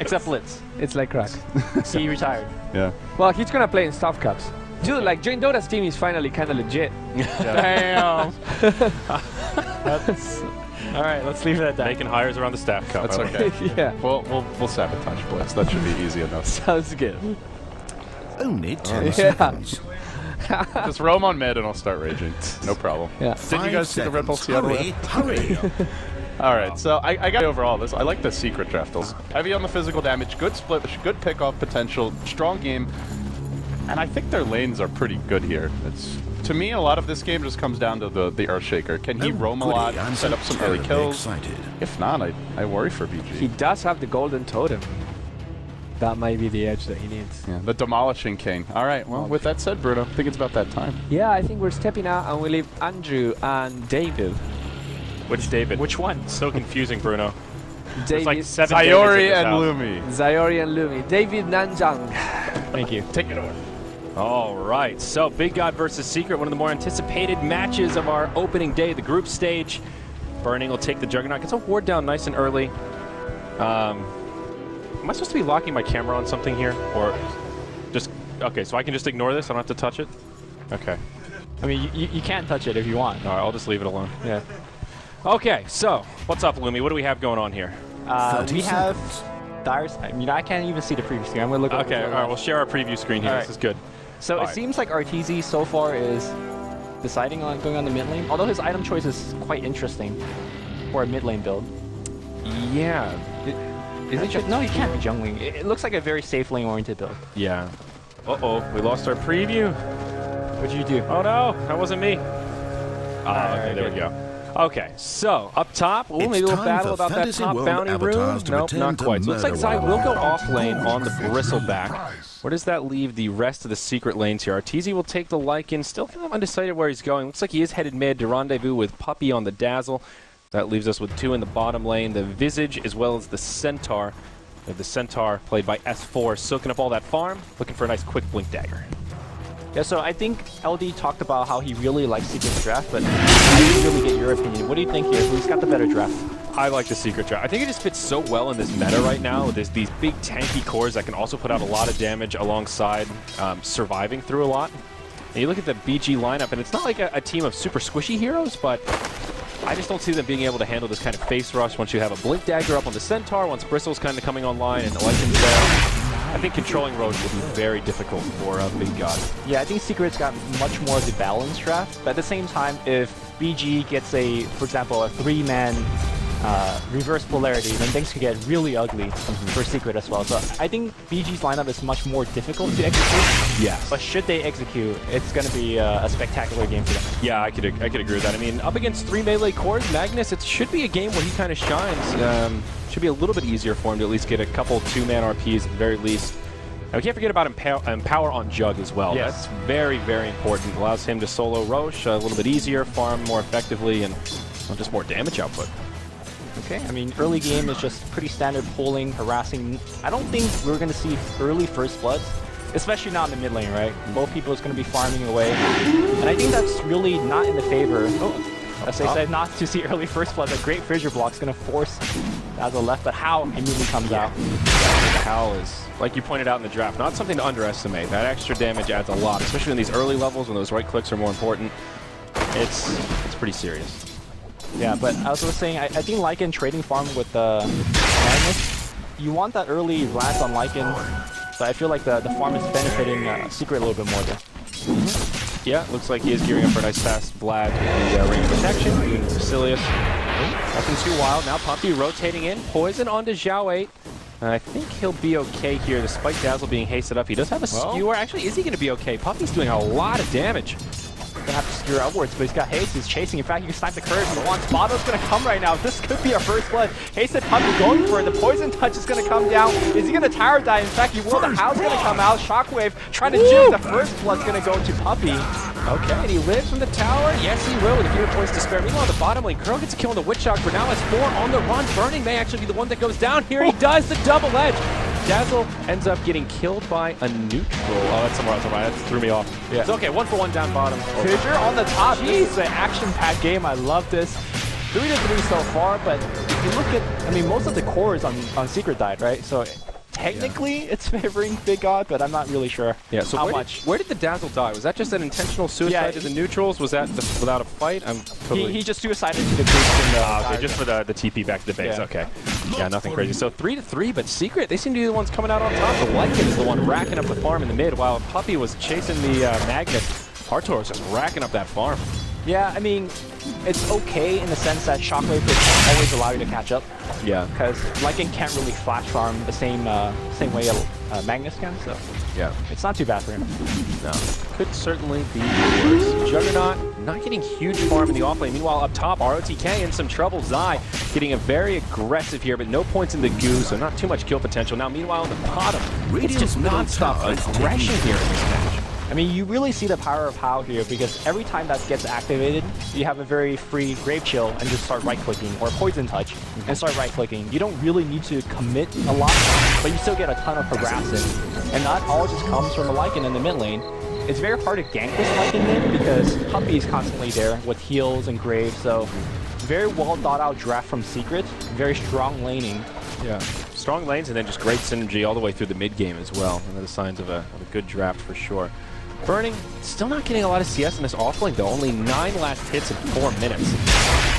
Except Blitz. It's like crack. He retired. Yeah. Well, he's gonna play in Staff Cups. Dude, like, join Dota's team is finally kind of legit. Damn. That's... All right, let's leave it at that. Making hires around the staff cup. That's okay. Yeah. We'll sabotage Blitz. That should be easy enough. Sounds good. Only 10 Yeah. seconds. Just roam on mid and I'll start raging. No problem. Yeah. Did you guys see the Red Bull Seattle? Hurry. All right, so I got overall this. I like the secret draft. Heavy on the physical damage, good split, good pickoff potential, strong game, and I think their lanes are pretty good here. To me, a lot of this game just comes down to the Earthshaker. Can he roam a lot, set up some early kills? If not, I worry for BG. He does have the golden totem. That might be the edge that he needs. Yeah, the Demolishing King. All right, well, with that said, Bruno, I think it's about that time. Yeah, I think we're stepping out and we leave Andrew and David. Which David? Which one? So confusing, Bruno. David, There's like 7 Sayori Davids and in this house. Lumi. Zayori and Lumi. David Nanjang. Thank you. Take it over. All right, so Big God versus Secret, one of the more anticipated matches of our opening day, the group stage. Burning will take the Juggernaut. Gets a ward down nice and early. Am I supposed to be locking my camera on something here? Or just, okay, so I can just ignore this? I don't have to touch it? Okay. I mean, you can't touch it if you want. All right, I'll just leave it alone. Yeah. Okay, so what's up, Lumi? What do we have going on here? We have Dyer's. I mean, I can't even see the preview screen. I'm gonna look. Okay, all right, we'll share our preview screen here. All right. This is good. So All it right. seems like Arteezy so far is deciding on going on the mid lane, although his item choice is quite interesting for a mid lane build. Yeah. Is it no, he can't be jungling. It looks like a very safe lane oriented build. Yeah. Uh-oh, we lost our preview. What'd you do? Oh no, that wasn't me. Okay, there we good. go. Okay, so up top, ooh, It's maybe we'll time battle for about that Fantasy top World bounty room. avatars to Nope, return not to quite. So looks like Murder Zai will go World. off lane on the Bristleback. Where does that leave the rest of the secret lanes here? Arteezy will take the Lycan, still kind of undecided where he's going. Looks like he is headed mid to rendezvous with Puppy on the Dazzle. That leaves us with 2 in the bottom lane, the Visage as well as the Centaur. We have the Centaur played by S4, soaking up all that farm, looking for a nice quick Blink Dagger. Yeah, so I think LD talked about how he really likes Secret's draft, but I didn't really get your opinion. What do you think here? Who's got the better draft? I like the secret draft. I think it just fits so well in this meta right now. There's these big tanky cores that can also put out a lot of damage alongside surviving through a lot. And you look at the BG lineup, and it's not like a team of super squishy heroes, but I just don't see them being able to handle this kind of face rush once you have a Blink Dagger up on the Centaur, once Bristle's kind of coming online and the Lycan's there. I think controlling Roche will be very difficult for Big God. Yeah, I think Secret's got much more of the balanced draft, but at the same time, if BG gets a, for example, a 3-man reverse polarity, then things could get really ugly for Secret as well. So I think BG's lineup is much more difficult to execute. Yes. But should they execute, it's going to be a spectacular game for them. Yeah, I could agree with that. I mean, up against 3 melee cores, Magnus, it should be a game where he kind of shines. Should be a little bit easier for him to at least get a couple 2-man RPs at the very least. And we can't forget about Empower on Jug as well. Yes. That's very, very important. Allows him to solo Roche a little bit easier, farm more effectively, and just more damage output. Okay, I mean, early game is just pretty standard pulling, harassing. I don't think we're going to see early first bloods, especially not in the mid lane, right? Both people is going to be farming away. And I think that's really not in the favor. As I said, not to see early first blood. A great fissure block is going to force Dazzle left, but How immediately comes out. How is, like you pointed out in the draft, not something to underestimate. That extra damage adds a lot, especially in these early levels when those right clicks are more important. It's pretty serious. Yeah, but I was saying, I think Lycan trading farm with Magnus, you want that early blast on Lycan, but I feel like the farm is benefiting Secret a little bit more there. Yeah, looks like he is gearing up for a nice fast Vlad with the range protection, doing Basilius. Nothing too wild. Now Puppy rotating in, poison onto Zhao 8. I think he'll be okay here, despite Dazzle being hasted up. He does have a skewer. Actually, is he going to be okay? Puppy's doing a lot of damage. Gonna have to skewer upwards, but he's got haste, he's chasing. In fact, you can snipe the curve. The one Spado's gonna come right now. This could be our first blood. Hasted Puppy going for it. The poison touch is gonna come down. Is he gonna tower die? In fact, he will. The How's gonna come out. Shockwave trying to juke. The first blood's gonna go to Puppy. Okay, and he lives from the tower. Yes, he will, with a few points to spare. Meanwhile, the bottom lane, Curl gets a kill on the Witch Doctor. Now has 4 on the run. Burning may actually be the one that goes down here. He does the double edge. Dazzle ends up getting killed by a neutral. Oh, that's somewhere else. That threw me off. Yeah. It's okay, 1 for 1 down bottom. Fissure on the top. Jeez. This is an action-packed game. I love this. 3-3 so far, but if you look at, I mean, most of the cores on Secret died, right? So technically it's favoring Big God, but I'm not really sure So how much. Where did the Dazzle die? Was that just an intentional suicide to the neutrals? Was that without a fight? I'm totally... He just suicided to the boost in the... okay, just for the TP back to the base. Yeah. Okay. Yeah, nothing crazy. So 3-3, but Secret, they seem to be the ones coming out on top. The Lycan is the one racking up the farm in the mid, while Puppy was chasing the Magnus. Artour was just racking up that farm. Yeah, I mean, it's okay in the sense that Shockwave will always allow you to catch up. Yeah. Because Lycan can't really flash farm the same way Magnus can, so Yeah. it's not too bad for him. No. Could certainly be worse. Juggernaut not getting huge farm in the offlane. Meanwhile, up top, ROTK in some trouble. Zai getting a very aggressive here, but no points in the goo, so not too much kill potential. Now, meanwhile, on the bottom, it's just non-stop aggression here in this match. I mean, you really see the power of How here, because every time that gets activated, you have a very free Grave Chill and just start right-clicking, or Poison Touch and start right-clicking. You don't really need to commit a lot, but you still get a ton of harassing. And that all just comes from a Lycan in the mid lane. It's very hard to gank this Lycan mid because Puppy is constantly there with heals and Graves, so very well thought out draft from Secret, very strong laning. Yeah, strong lanes and then just great synergy all the way through the mid game as well. One of the signs of a good draft for sure. Burning, still not getting a lot of CS in this offlane though. Only 9 last hits in 4 minutes.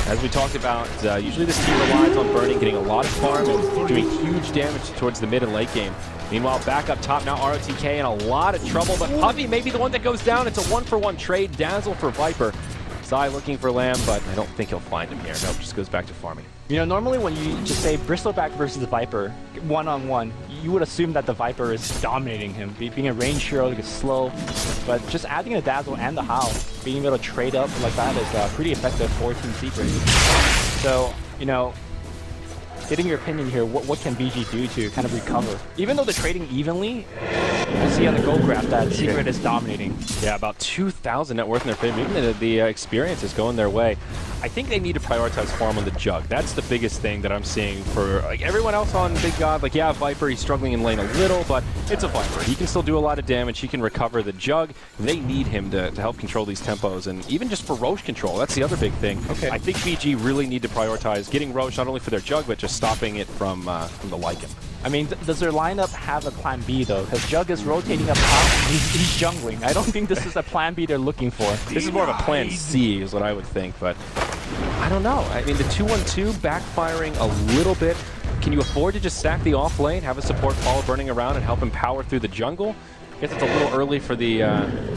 As we talked about, usually this team relies on Burning getting a lot of farm and doing huge damage towards the mid and late game. Meanwhile, back up top now, ROTK in a lot of trouble, but Puppy may be the one that goes down. It's a 1-for-1 trade. Dazzle for Viper. Zai looking for Lamb, but I don't think he'll find him here. Nope, just goes back to farming. You know, normally when you just say Bristleback versus Viper, one-on-one, you would assume that the Viper is dominating him, being a range hero, like slow, but just adding a Dazzle and the Howl, being able to trade up like that is pretty effective for Team Secret. So, you know, getting your opinion here, what can BG do to kind of recover? Even though they're trading evenly, you see on the gold graph that Secret is dominating. Yeah, about 2,000 net worth in their favor. Even the experience is going their way. I think they need to prioritize farm on the Jug. That's the biggest thing that I'm seeing for like everyone else on Big God. Like, yeah, Viper, he's struggling in lane a little, but it's a Viper. He can still do a lot of damage. He can recover the Jug. They need him to help control these tempos, and even just for Roche control. That's the other big thing. Okay. I think BG really need to prioritize getting Roche not only for their Jug, but just stopping it from the Lycan. I mean, does their lineup have a plan B though? Because Jug is rotating up top, he's jungling. I don't think this is a plan B they're looking for. This is more of a plan C is what I would think, but I don't know. I mean, the 2-1-2 backfiring a little bit. Can you afford to just stack the off lane, have a support follow Burning around and help him power through the jungle? I guess it's a little early for the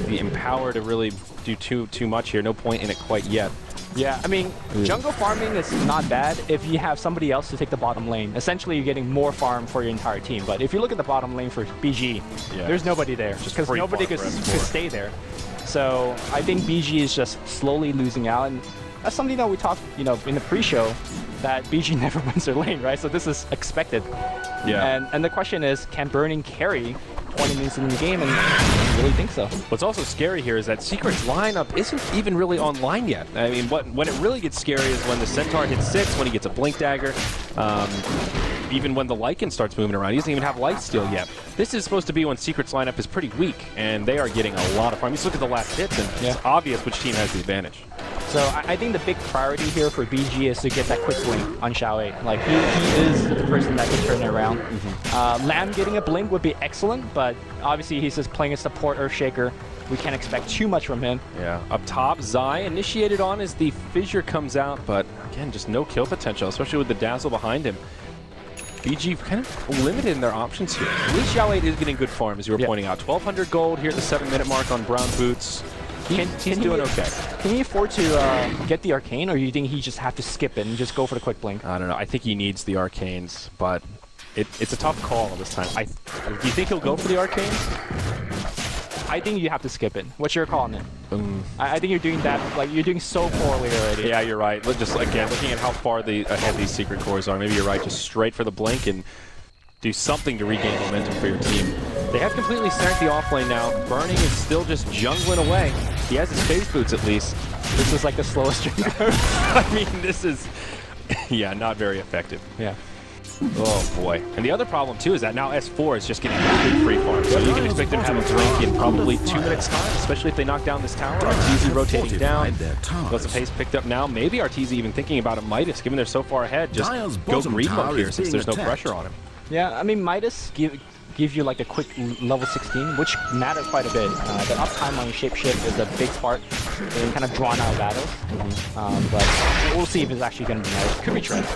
Empower to really do too much here. No point in it quite yet. Yeah, I mean, jungle farming is not bad if you have somebody else to take the bottom lane. Essentially, you're getting more farm for your entire team. But if you look at the bottom lane for BG, there's nobody there because nobody could stay there. So I think BG is just slowly losing out, and that's something that we talked, you know, in the pre-show, that BG never wins their lane, right? So this is expected. Yeah. And the question is, can Burning carry 20 minutes in the game? And I really think so. What's also scary here is that Secret's lineup isn't even really online yet. I mean, when it really gets scary is when the Centaur hits 6, when he gets a Blink Dagger, even when the Lycan starts moving around. He doesn't even have Lifesteal yet. This is supposed to be when Secret's lineup is pretty weak, and they are getting a lot of farm. Just look at the last hits, and it's obvious which team has the advantage. So I think the big priority here for BG is to get that quick blink on Xiao. Like, he is the person that can turn it around. Lamb getting a blink would be excellent, but obviously he's just playing a support Earthshaker. We can't expect too much from him. Yeah, up top, Zai initiated on as the Fissure comes out, but again, just no kill potential, especially with the Dazzle behind him. BG kind of limited in their options here. At least Xiao is getting good farm, as you were pointing out. 1,200 gold here at the 7-minute mark on Brown Boots. He's doing okay. Can he afford to get the Arcane, or do you think he just have to skip it and just go for the quick blink? I don't know. I think he needs the Arcanes, but it's a tough call this time. Do you think he'll go for the Arcanes? I think you have to skip it. What's your call on it? I think you're doing that, like, you're doing so poorly already. Yeah, you're right. Just, again, looking at how far ahead these secret cores are, maybe you're right. Just straight for the blink and do something to regain momentum for your team. They have completely sacked the offlane now. Burning is still just jungling away. He has his phase boots at least. This is like the slowest jungler. I mean, this is, yeah, not very effective. Yeah. Oh boy. And the other problem too is that now S4 is just getting complete free farm. So you can expect them to have a blink in probably 2 minutes time, especially if they knock down this tower. Arteezy rotating down. Plus the pace picked up now. Maybe Arteezy even thinking about a Midas, given they're so far ahead. Just go greed mode here since there's no pressure on him. Yeah, I mean, Midas give you like a quick level 16, which matters quite a bit. The uptime on shapeshift is a big part in kind of drawn out battles. But we'll see if it's actually going to be nice. Could be treads.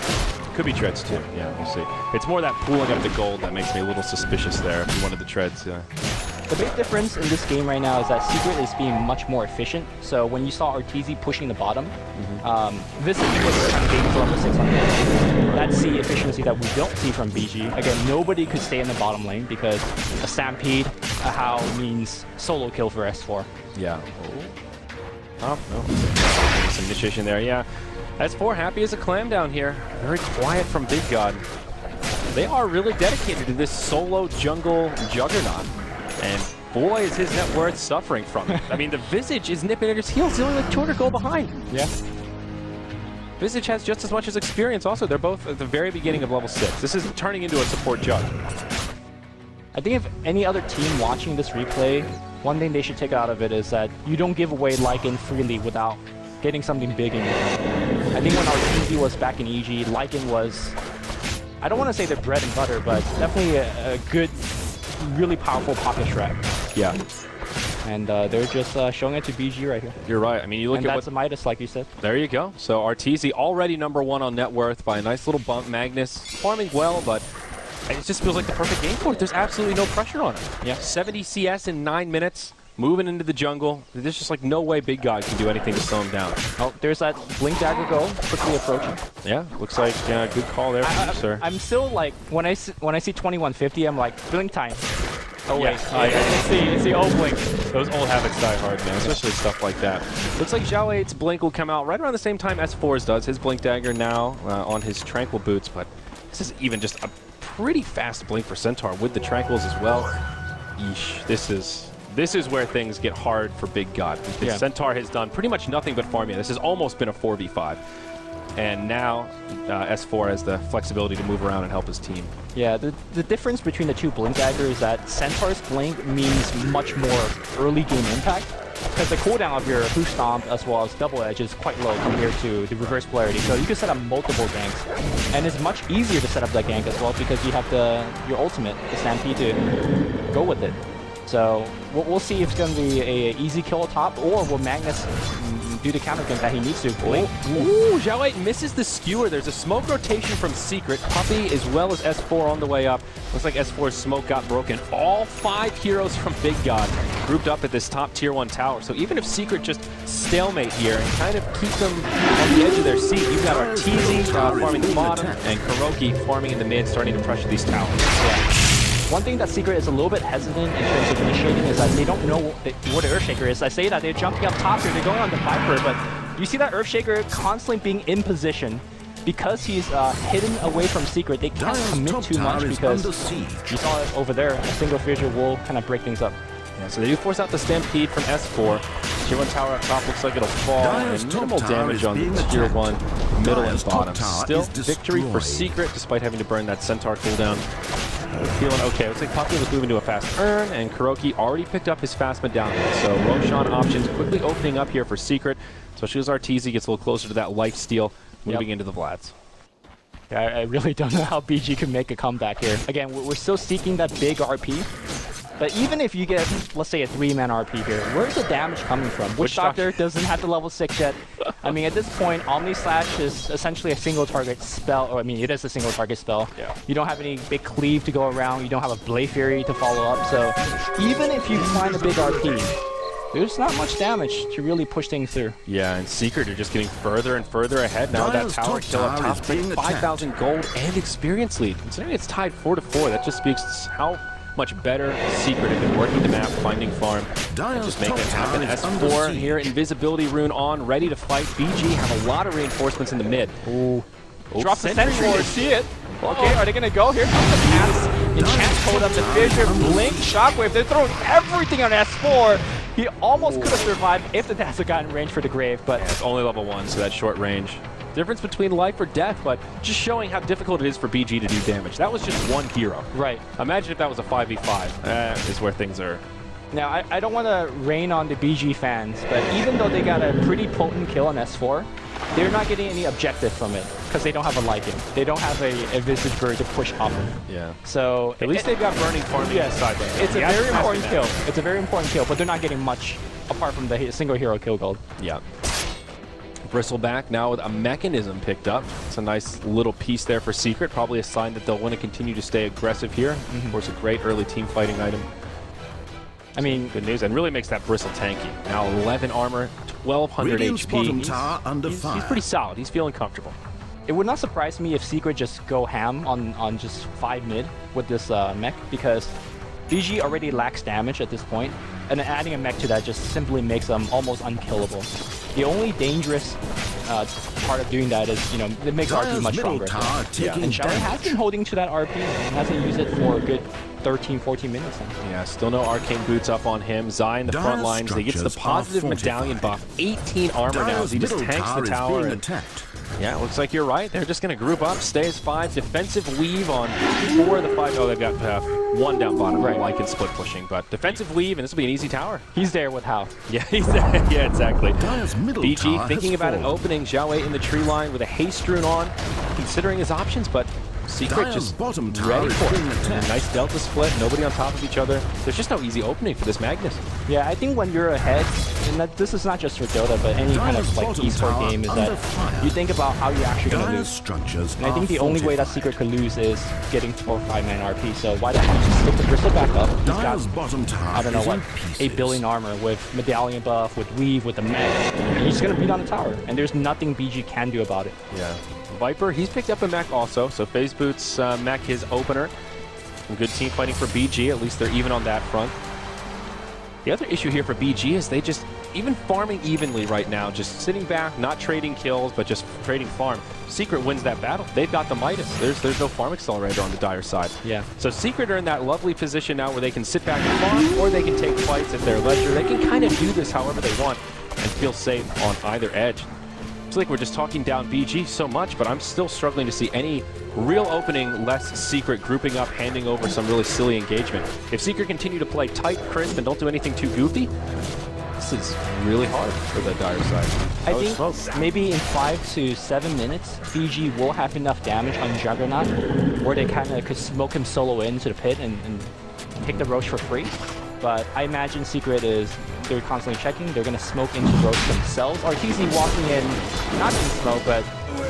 Could be treads too. Yeah, we'll see. It's more that pooling of the gold that makes me a little suspicious there if you wanted the treads. The big difference in this game right now is that Secret is being much more efficient. So when you saw Arteezy pushing the bottom, this is was kind of being for level 6 on the That's the efficiency that we don't see from BG. Again, nobody could stay in the bottom lane because a Stampede, a How means solo kill for S4. Yeah. Oh, no. Some initiation there, yeah. S4 happy as a clam down here. Very quiet from Big God. They are really dedicated to this solo jungle juggernaut. And boy, is his net worth suffering from it. I mean, the Visage is nipping at his heels. He's only like 200 gold behind. Yeah. Visage has just as much as experience also. They're both at the very beginning of level 6. This is turning into a support jug. I think if any other team watching this replay, one thing they should take out of it is that you don't give away Lycan freely without getting something big in it. I think when Arteezy was back in EG, Lycan was, I don't want to say their bread and butter, but definitely a good, really powerful pocket strat. Yeah. And they're just showing it to BG right here. You're right. I mean, you look and at that's a Midas, like you said. There you go. So Arteezy already #1 on net worth by a nice little bump. Magnus farming well, but it just feels like the perfect game for it. There's absolutely no pressure on him. Yeah. 70 CS in 9 minutes. Moving into the jungle. There's just like no way Big God can do anything to slow him down. Oh, there's that Blink Dagger go, quickly approaching. Yeah, looks like good call there from you, sir. I'm still like, when I see 2150, I'm like, Blink time. Oh wait, it's the old Blink. Those old habits die hard, man, especially stuff like that. Looks like Zhao 8's Blink will come out right around the same time S4's does. His Blink Dagger now on his Tranquil boots, but this is even just a pretty fast Blink for Centaur with the Tranquils as well. Yeesh, this is where things get hard for Big God, because Centaur has done pretty much nothing but farm. This has almost been a 4v5. And now S4 has the flexibility to move around and help his team. Yeah, the difference between the two Blink Daggers is that Centaur's Blink means much more early game impact, because the cooldown of your Hoof Stomp as well as Double Edge is quite low compared to the reverse polarity. So you can set up multiple ganks, and it's much easier to set up that gank as well because you have your ultimate, the Stampede, to go with it. So we'll see if it's going to be an easy kill top, or will Magnus do the counter gank that he needs to. Ooh, Zhao 8 misses the skewer. There's a smoke rotation from Secret. Puppey as well as S4 on the way up. Looks like S4's smoke got broken. All 5 heroes from Big God grouped up at this top tier 1 tower. So even if Secret just stalemate here and kind of keep them on the edge of their seat, you've got Arteezy farming the bottom and Kuroki farming in the mid, starting to pressure these towers. Yeah. One thing that Secret is a little bit hesitant in terms of initiating is that they don't know what an Earthshaker is. I say that they're jumping up top here, they're going on the Viper, but you see that Earthshaker constantly being in position. Because he's hidden away from Secret, they can't commit too much because you saw it over there, a single fissure will kind of break things up. Yeah, so they do force out the Stampede from S4. Tier 1 tower up top looks like it'll fall, and minimal damage on the Tier 1 middle and bottom. Still victory for Secret, despite having to burn that Centaur cooldown. Feeling okay. Looks like Puppey was moving to a fast earn, and Kuroki already picked up his fast medallion. So Roshan options quickly opening up here for Secret, especially as Arteezy gets a little closer to that life steal, moving into the Vlads. Yeah, I really don't know how BG can make a comeback here. Again, we're still seeking that big RP. But even if you get, let's say, a 3-man RP here, where's the damage coming from? Witch Doctor doesn't have the level 6 yet. I mean, at this point, Omni Slash is essentially a single target spell. Or, I mean, it is a single target spell. Yeah. You don't have any big cleave to go around. You don't have a Blade Fury to follow up. So even if you find a big RP, there's not much damage to really push things through. Yeah, and Secret are just getting further and further ahead now. That tower kill up top, 5,000 gold and experience lead. Considering it's tied 4-4, that just speaks to how much better Secret have been working the map, finding farm, and just making it happen. S4 here, invisibility rune on, ready to fight. BG have a lot of reinforcements in the mid. Ooh. Drop the Sentry, see it. Okay, are they gonna go? Here comes the pass. Enchant hold up the Fissure, Blink, Shockwave. They're throwing everything on S4. He almost could have survived if the Dazzle got in range for the Grave, but yeah, it's only level 1, so that's short range. Difference between life or death, but just showing how difficult it is for BG to do damage. That was just one hero. Right. Imagine if that was a 5v5. Is where things are. Now, I don't want to rain on the BG fans, but even though they got a pretty potent kill on S4, they're not getting any objective from it because they don't have a Lycan. They don't have a Visage Bird to push off of. Yeah. So at least they've got burning farming inside there. It's a very important kill. It's a very important kill, but they're not getting much apart from the single hero kill gold. Yeah. Bristleback now with a mechanism picked up. It's a nice little piece there for Secret. Probably a sign that they'll want to continue to stay aggressive here. Of course, a great early team fighting item. I mean, good news, and really makes that Bristle tanky. Now 11 armor, 1200 Radiant's HP. bottom tower under fire. He's pretty solid. He's feeling comfortable. it would not surprise me if Secret just go ham on just 5 mid with this mech, because BG already lacks damage at this point, and then adding a mech to that just simply makes them almost unkillable. The only dangerous part of doing that is, you know, it makes RP much stronger. Yeah. And Xiaowei has been holding to that RP and hasn't used it for a good 13-14 minutes now. Yeah, still no arcane boots up on him. Zai in the front lines. He gets the positive medallion buff. 18 armor now as he just tanks the tower. And yeah, it looks like you're right. They're just going to group up, stay as 5. Defensive weave on 4 of the 5. Oh, they've got 1 down bottom. Right. Lycan split pushing, but defensive weave, and this will be an easy tower. He's there with Hao. Yeah, he's there. Yeah, exactly. BG BG thinking about an opening. Xiaowei in the tree line with a haste rune on, considering his options, but Secret just ready for it. And a nice delta split, nobody on top of each other. There's just no easy opening for this Magnus. Yeah, I think when you're ahead, and that this is not just for Dota, but any kind of like esport game, is that you think about how you're actually going to lose. And I think the only way that Secret could lose is getting 4 or 5 man RP. So why don't you just stick the Bristle back up? He's got, I don't know what, 8 billion armor with medallion buff, with weave, with the mech. And he's going to beat on the tower, and there's nothing BG can do about it. Yeah. Viper, he's picked up a mech also, so FaZe Boots mech his opener. Some good team fighting for BG, at least they're even on that front. The other issue here for BG is they just, even farming evenly right now, just sitting back, not trading kills, but just trading farm. Secret wins that battle. They've got the Midas. There's no farm accelerator on the Dire side. Yeah. So Secret are in that lovely position now where they can sit back and farm, or they can take fights at their leisure. They can kind of do this however they want and feel safe on either edge. It's like we're just talking down BG so much, but I'm still struggling to see any real opening less Secret grouping up, handing over some really silly engagement. If Secret continue to play tight, crisp, and don't do anything too goofy, this is really hard for the Dire side. I think maybe in 5 to 7 minutes, BG will have enough damage on Juggernaut where they kind of could smoke him solo into the pit and take the Roche for free. But I imagine Secret is, they're constantly checking, they're going to smoke into Roche themselves. Arteezy walking in, not in smoke, but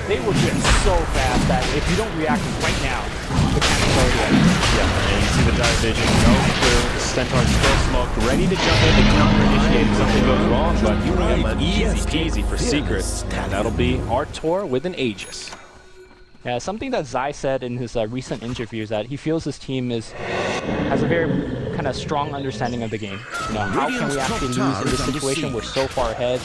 they will get so fast that if you don't react right now, the camp's already out. Yeah, and you see the Dire Vision go through, Centaur's still smoked, ready to jump in, to counter-initiate if something goes wrong, but you have easy peasy for Secret, and that'll be Artour with an Aegis. Yeah, something that Zai said in his recent interview is that he feels his team has a very kind of strong understanding of the game. You know, how can we actually lose in this situation? We're so far ahead.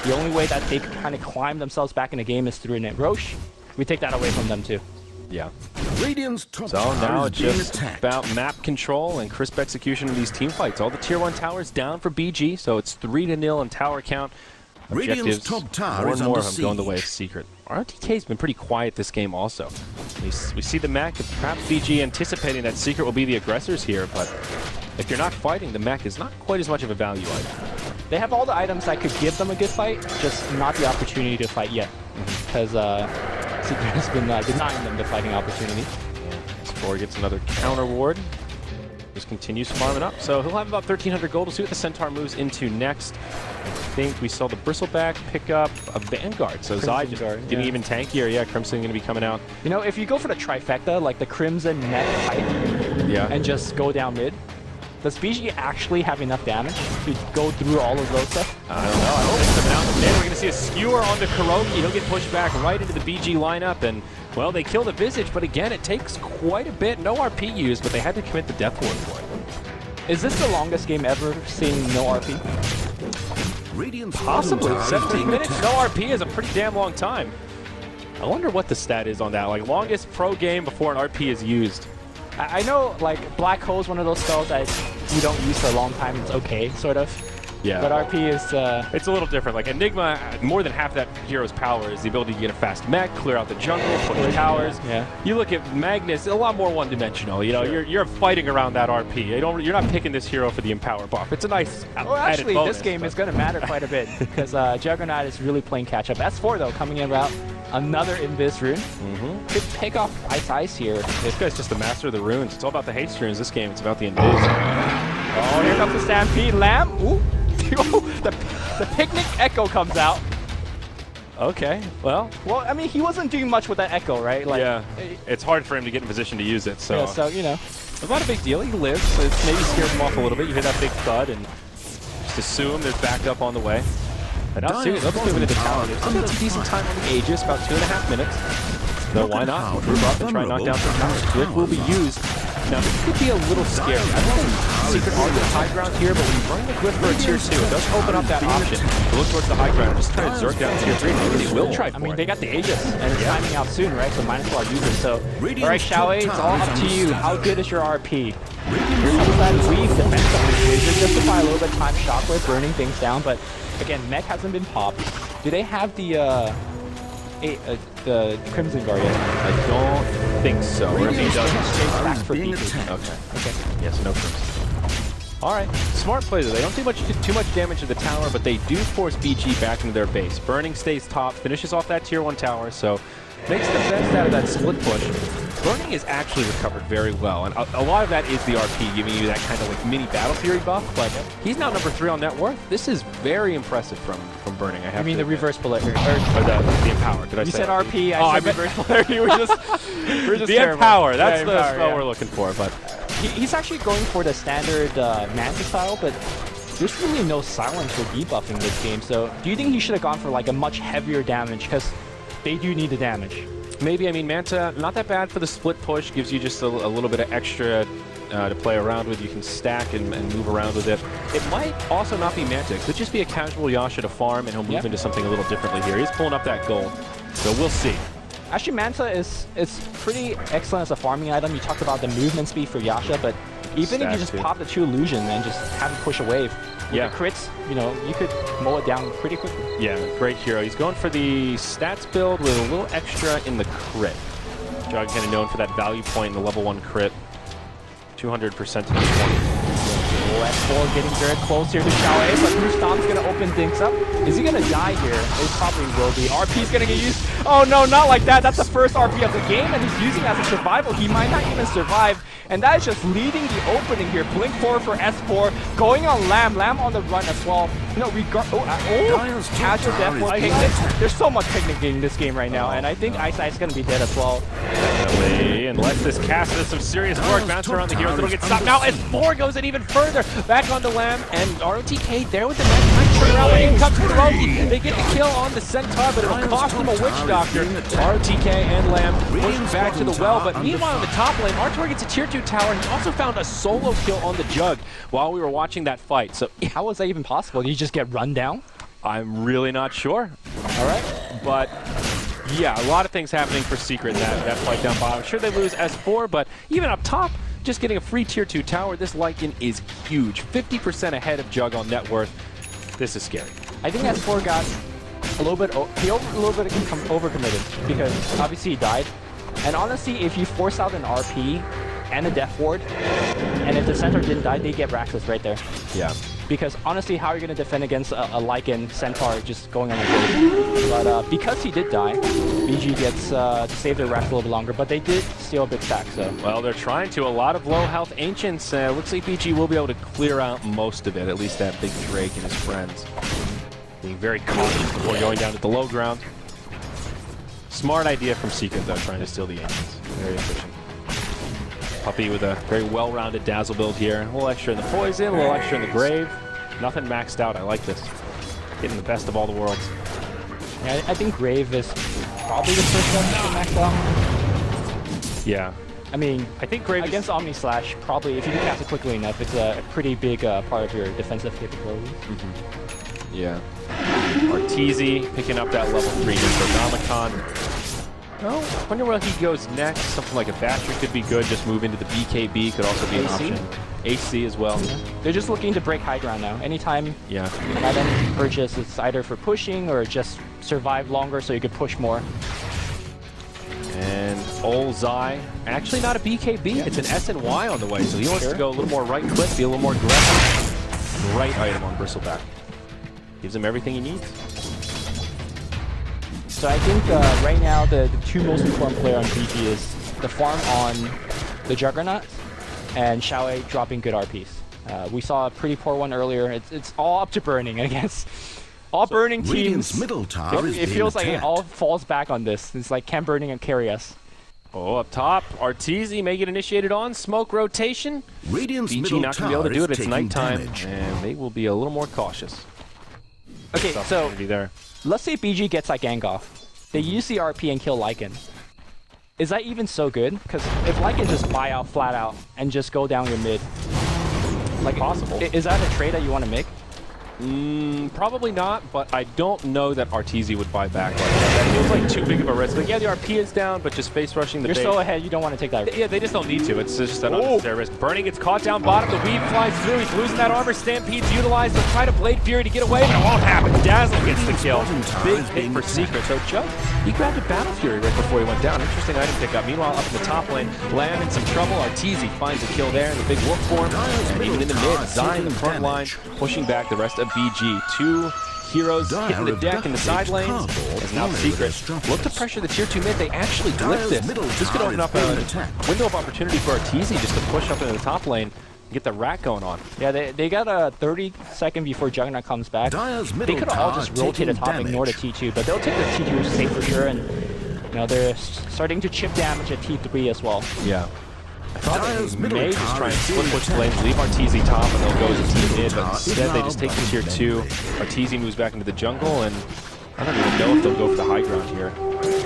The only way that they can kind of climb themselves back in the game is through a Roche. We take that away from them too. Yeah. So now it's just about map control and crisp execution of these team fights. All the tier 1 towers down for BG, so it's 3-0 in tower count. Objectives, more and more of them going the way of Secret. RTK's been pretty quiet this game also. We see the mech, perhaps BG anticipating that Secret will be the aggressors here, but if you're not fighting, the mech is not quite as much of a value item. They have all the items that could give them a good fight, just not the opportunity to fight yet. Because Secret has been denying them the fighting opportunity. Spore gets another counter ward. Just continues farming up. So he'll have about 1,300 gold. We'll see what the Centaur moves into next. I think we saw the Bristleback pick up a Vanguard. So Zai just getting even tankier. Yeah, Crimson going to be coming out. You know, if you go for the trifecta, like the Crimson mech height, and just go down mid, does BG actually have enough damage to go through all of those stuff? I don't know. I don't think so. But now we're going to see a skewer onto Kuroki. He'll get pushed back right into the BG lineup. And, well, they kill the Visage, but again, it takes quite a bit. No RP used, but they had to commit the Death Ward for it. Is this the longest game ever seeing no RP? Possibly. 17 minutes, no RP is a pretty damn long time. I wonder what the stat is on that. Like, longest pro game before an RP is used. I know, like, Black Hole is one of those spells that you don't use for a long time. It's okay, sort of. Yeah. But RP is... It's a little different. Like Enigma, more than half that hero's power is the ability to get a fast mech, clear out the jungle, push towers. Yeah. You look at Magnus, a lot more one-dimensional. You know, you're fighting around that RP. You're not picking this hero for the empower buff. It's a nice well, added actually, bonus, this game is going to matter quite a bit because Juggernaut is really playing catch-up. S4, though, coming in about another Invis rune. Could pick off Ice here. This guy's just the master of the runes. It's all about the haste runes this game. It's about the Invis. Oh, here comes the Stampede. Lamb. Ooh. the Picnic Echo comes out. Okay, well, I mean, he wasn't doing much with that Echo, right? Like, yeah, it's hard for him to get in position to use it, so... Yeah, so, you know. It's not a big deal. He lives, so it's maybe scares him off a little bit. You hear that big thud and just assume there's backup on the way. But now, seriously, let's move into the tower. They've still got a decent time on the Aegis, about 2.5 minutes. So why not? Group up and try and knock down some towers. Glyph will be used. Now, this could be a little scary. I don't think Secret are the high ground here, but when you run the Glyph for a tier 2, it does open up that option to look towards the high ground and just try to Zerk down tier 3. Maybe they will try for I mean, it. they got the Aegis, and it's timing out soon, right? So minus for our users. So, alright, Xiaowei, it's all up to you. How good is your RP? Here's that weave defense on this laser, justify a little bit of time shockwave, burning things down, but again, mech hasn't been popped. Do they have the Crimson Guard yet? I don't think so. Or if he does, Back for BT. Okay. Yes, no Crimson. Alright, smart play though. They don't do too much damage to the tower, but they do force BG back into their base. Burning stays top, finishes off that tier 1 tower, so makes the best out of that split push. Burning is actually recovered very well, and a lot of that is the RP giving you that kind of like mini Battle Fury buff, but he's now number 3 on net worth. This is very impressive from Burning, I have to the admit. reverse polarity. Or the Empower, did I You say said RP, Oh, I said reverse polarity. We're just the terrible. Empower, that's the Empower, spell we're looking for, but... He's actually going for the standard Manta style, but there's really no silence for debuffing this game, so do you think he should have gone for like a much heavier damage, because they do need the damage? Maybe. I mean, Manta, not that bad for the split push. Gives you just a little bit of extra to play around with. You can stack and move around with it. It might also not be Manta. It could just be a casual Yasha to farm, and he'll move into something a little differently here. He's pulling up that gold, so we'll see. Actually, Manta is pretty excellent as a farming item. You talked about the movement speed for Yasha, but even if you just pop the 2 illusion and just have him push a wave, with the crits, you know, you could mow it down pretty quickly. Yeah, great hero. He's going for the stats build with a little extra in the crit. Jog kind of known for that value point in the level 1 crit. 200% to the 20. S4 getting very close here to Xiaowei, but Rustam's going to open things up. Is he going to die here? It probably will be. RP's going to get used. Oh no, not like that. That's the first RP of the game, and he's using it as a survival. He might not even survive, and that is just leading the opening here. Blink forward for S4, going on Lamb. Lamb on the run as well. You know, casual death for Picnic. There's so much Picnic in this game right now, and I think Ice is going to be dead as well. Definitely, unless this cast does some serious work. Bounce around the heroes, it'll get stopped. Now S4 goes in even further. Back onto Lamb, and ROTK there with the next time turn around. In comes Hiroki. They get the kill on the Centaur, but it'll cost them a Witch Doctor. ROTK and Lamb pushing back to the well, but meanwhile in the top lane, Artour gets a tier 2 tower, and he also found a solo kill on the Jug while we were watching that fight. So how was that even possible? Did he just get run down? I'm really not sure. All right, but yeah, a lot of things happening for Secret in that fight down bottom. Sure, they lose S4, but even up top, just getting a free tier 2 tower, this Lycan is huge. 50% ahead of Jug on net worth. This is scary. I think S4 got a little bit, overcommitted because obviously he died. And honestly, if you force out an RP and a Death Ward, and if the Centaur didn't die, they get Raxus right there. Yeah. Because honestly, how are you going to defend against a Lycan Centaur just going on the road? But because he did die, BG gets to save their Rax a little bit longer, but they did steal a big stack, so. Well, they're trying to. A lot of low health Ancients. Looks like BG will be able to clear out most of it, at least that big Drake and his friends. Being very cautious before going down to the low ground. Smart idea from Secret, though, trying to steal the Ancients. Very efficient. Puppy with a very well-rounded Dazzle build here. A little extra in the Poison, a little extra in the Grave. Nothing maxed out. I like this. Getting the best of all the worlds. Yeah, I think Grave is probably the first one to max out. Yeah. I mean, I think Grave against Omni Slash, probably, if you can cast it quickly enough, it's a pretty big part of your defensive capabilities. Yeah. Arteezy picking up that level 3 Necronomicon. Oh, I wonder where he goes next. Something like a Basher could be good. Just move into the BKB could also be an AC? option. AC as well. Yeah. They're just looking to break high ground now. Anytime Yeah. an item purchase, it's either for pushing or just survive longer so you could push more. And Olzai, actually not a BKB. Yeah. It's an SNY on the way, so he wants to go a little more right click, be a little more aggressive. Right item on Bristleback. Gives him everything he needs. So I think right now the two most important player on BG is the farm on the Juggernaut and Xiaowei dropping good RPs. We saw a pretty poor one earlier. It's all up to Burning, I guess. All Burning teams, middle tower it feels like it all falls back on this. It's like, can Burning and carry us? Oh, up top, Arteezy may get initiated on. Smoke rotation. Radiant's BG middle not going to be able to do tower it. is It's taking nighttime, damage. and they will be a little more cautious. Okay, so there. let's say BG gets like Gangoff. They use the RP and kill Lycan. Is that even so good? Because if Lycan just buy out flat out and just go down your mid, like possible. Is that a trade that you want to make? Probably not, but I don't know that Arteezy would buy back like that. That feels like too big of a risk. Like, yeah, the RP is down, but just face rushing the You're bait. so ahead, you don't want to take that risk. Yeah, they just don't need to. It's just an unnecessary risk. Burning gets caught down bottom. The weave flies through. He's losing that armor. Stampede's utilized. They'll try to Blade Fury to get away, but it won't happen. Dazzle gets the kill. Big hit for Secret. So Joe, he grabbed a Battle Fury right before he went down. Interesting item pickup. Meanwhile, up in the top lane, Lamb in some trouble. Arteezy finds a kill there in the big wolf form. And even in the mid, Zai in the front line, pushing back the rest of BG. Two heroes hitting the deck in the side lanes. As now Secret look to pressure the tier 2 mid. They actually blitz this. This could open up a window of opportunity for Arteezy just to push up into the top lane and get the rat going on. Yeah, they got a 30-second before Juggernaut comes back. They could all just rotate a top, ignore the T2, but they'll take the T2 safe for sure, and you know they're starting to chip damage at T3 as well. Yeah. I thought they may just try and split push lanes, leave Arteezy top, and they'll go as a team mid, but instead they just take the tier 2. Arteezy moves back into the jungle, and I don't even know if they'll go for the high ground here.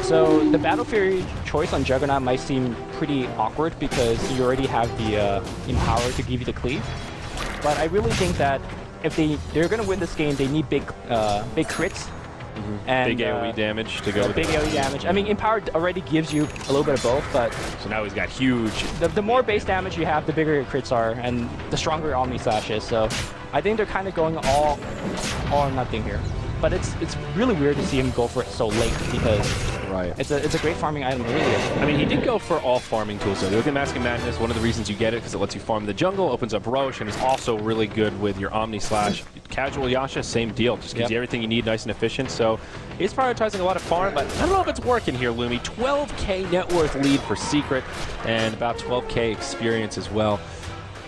So the Battle Fury choice on Juggernaut might seem pretty awkward because you already have the Empower to give you the cleave. But I really think that if they're going to win this game, they need big crits. And, big AoE damage to go with big AoE damage. I mean, Empower already gives you a little bit of both, but so now he's got huge. The more base damage you have, the bigger your crits are, and the stronger your Omni Slash is. So I think they're kind of going all or nothing here. But it's really weird to see him go for it so late because it's a great farming item earlier. I mean, he did go for all farming tools. So look at Mask of Madness. One of the reasons you get it because it lets you farm the jungle, opens up Roche, and is also really good with your Omni Slash. Casual Yasha, same deal. Just gives you everything you need, nice and efficient. So he's prioritizing a lot of farm, but I don't know if it's working here, Lumi. 12k net worth lead for Secret, and about 12k experience as well.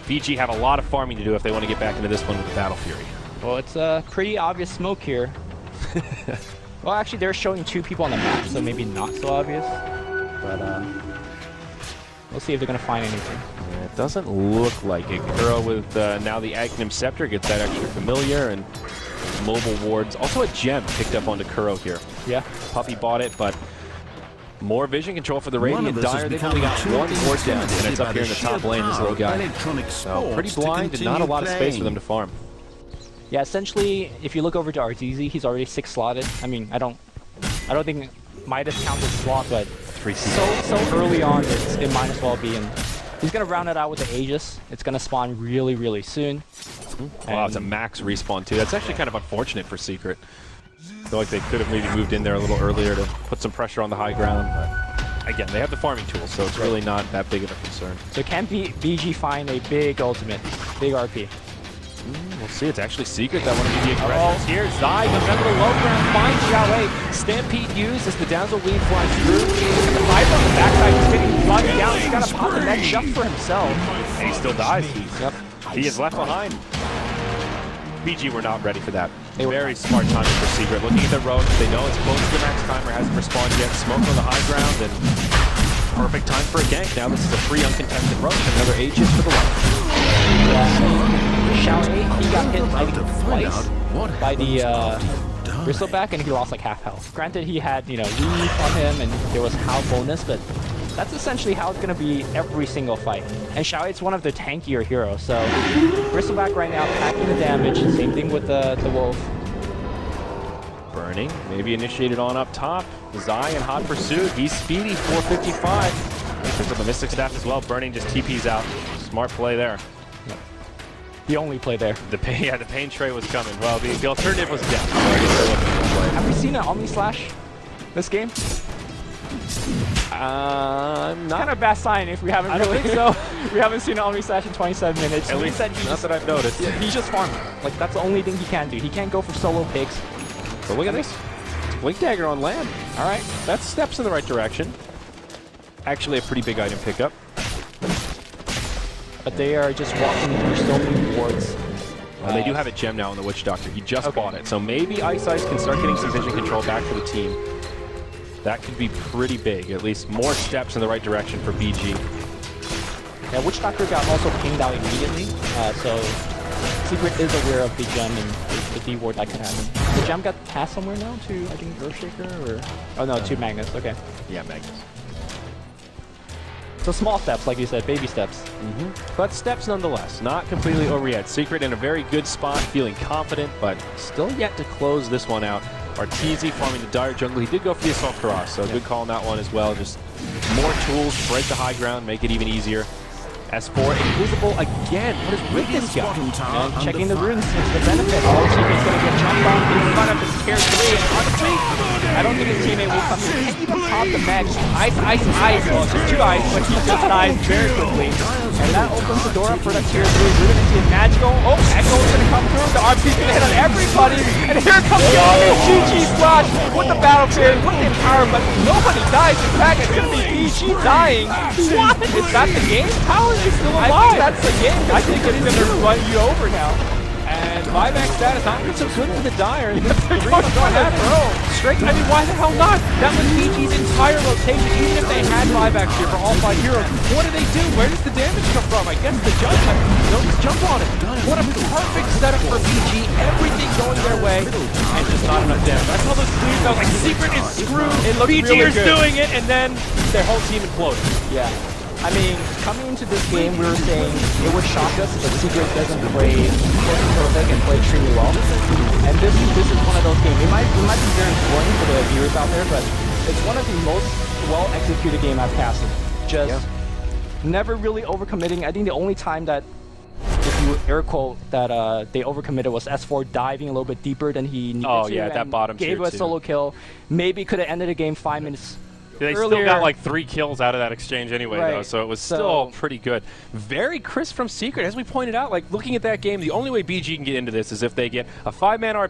BG have a lot of farming to do if they want to get back into this one with the Battle Fury. Well, it's a pretty obvious smoke here. Well, actually, they're showing two people on the map, so maybe not so obvious. But we'll see if they're going to find anything. Yeah, it doesn't look like it. Kuro with now the Aghanim Scepter gets that extra familiar and mobile wards. Also a gem picked up onto Kuro here. Yeah. Puppy bought it, but more vision control for the Radiant Dire. They've only got one ward down, and it's up here in the top lane, this little guy. So pretty blind and not a lot of space for them to farm. Yeah, essentially, if you look over to Arteezy, he's already 6 slotted. I mean, I don't think Midas counts as slot, but so early on, it might as well be. And he's gonna round it out with the Aegis. It's gonna spawn really, really soon. Wow, it's a max respawn too. That's actually kind of unfortunate for Secret. I feel like they could have maybe moved in there a little earlier to put some pressure on the high ground. But again, they have the farming tools, so it's really not that big of a concern. So can BG find a big ultimate, big RP? We'll see. It's actually Secret that want to be the aggressors here. Zai goes down to the low ground, finds Xiaowei. Stampede used as the Dazzle Weave flies through. The Viper on the backside is getting plugged down. He's got to pop the net just for himself. And he still dies. He is left behind. BG were not ready for that. Very smart timing for Secret. Looking at the road, they know it's close to the max timer, hasn't responded yet. Smoke on the high ground, and perfect time for a gank. Now this is a free uncontested rush. Another Aegis for the life. Xiaowei, he got hit I think twice by the Bristleback, and he lost like half health. Granted, he had weave on him, and there was How bonus, but that's essentially how it's going to be every single fight. And Xiaowei's one of the tankier heroes, so Bristleback right now packing the damage. Same thing with the Wolf. Burning, maybe initiated on up top. Zai in hot pursuit. He's speedy, 455. Picks up the Mystic Staff as well. Burning just TPs out. Smart play there. The only play there. The pain tray was coming. Well, the alternative was death. So I guess they're looking for a play. Have we seen an Omni Slash this game? Not Kind of a bad sign if we haven't. I don't think so. We haven't seen an Omni Slash in 27 minutes. At least not that I've noticed. He's just farming. Like, that's the only thing he can do. He can't go for solo picks. But look at this. Blink Dagger on land. All right. That's steps in the right direction. Actually, a pretty big item pickup. But they are just walking through so many wards. They do have a gem now on the Witch Doctor. He just bought it. So maybe Ice Ice can start getting some vision control back for the team. That could be pretty big. At least more steps in the right direction for BG. Yeah, Witch Doctor got also pinged out immediately. So Secret is aware of the gem and the D ward that could happen. The gem got passed somewhere now to, I think, Earthshaker or... Oh no, to Magnus. Okay. Yeah, Magnus. So small steps, like you said, baby steps. But steps nonetheless. Not completely over yet. Secret in a very good spot, feeling confident, but still yet to close this one out. Arteezy farming the Dire Jungle. He did go for the Assault Cross, so good call on that one as well. Just more tools, break the high ground, make it even easier. S4 invisible again. What is with this guy? And checking the runes is the benefit. Oh, Secret's going to get jumped on in front of his tier 3. And honestly, I don't think his teammate will come here. Can't even pop the match. Ice. Well, just 2 ice, but he just dies very quickly. And that opens the door up for that tier 3. We're going to see a magical. Oh, Echo's going to come through. The RP's going to hit on everybody. And here comes the GG Splash with the Battle Fairy, with the Empower, but nobody dies. In fact, it's going to be BG dying. What? Is that the game? How is he still alive? I think that's the game. I think it's going to run you over now. And buyback status not looking so good for the Dire. Straight. I mean, why the hell not? That was BG's entire rotation. Even if they had buybacks here for all 5 heroes, what do they do? Where does the damage come from? I guess the jump. No, just jump on it. What a perfect setup for BG. Everything going their way, and just not enough damage. I saw those tweets. I was like, Secret is screwed. BG is doing it, and then their whole team imploded. Yeah. I mean, coming into this game, we were saying it would shock us if Secret doesn't play perfect and play extremely well. And this is one of those games. It might be very boring for the viewers out there, but it's one of the most well-executed game I've casted. Just never really overcommitting. I think the only time that, if you air quote, that they overcommitted was S4 diving a little bit deeper than he needed to. Oh yeah, that bottom gave tier a solo kill. Maybe could have ended the game 5 minutes. They earlier. still got like 3 kills out of that exchange anyway, Right. though, so it was still pretty good. Very crisp from Secret, as we pointed out. Like looking at that game, the only way BG can get into this is if they get a 5-man RP.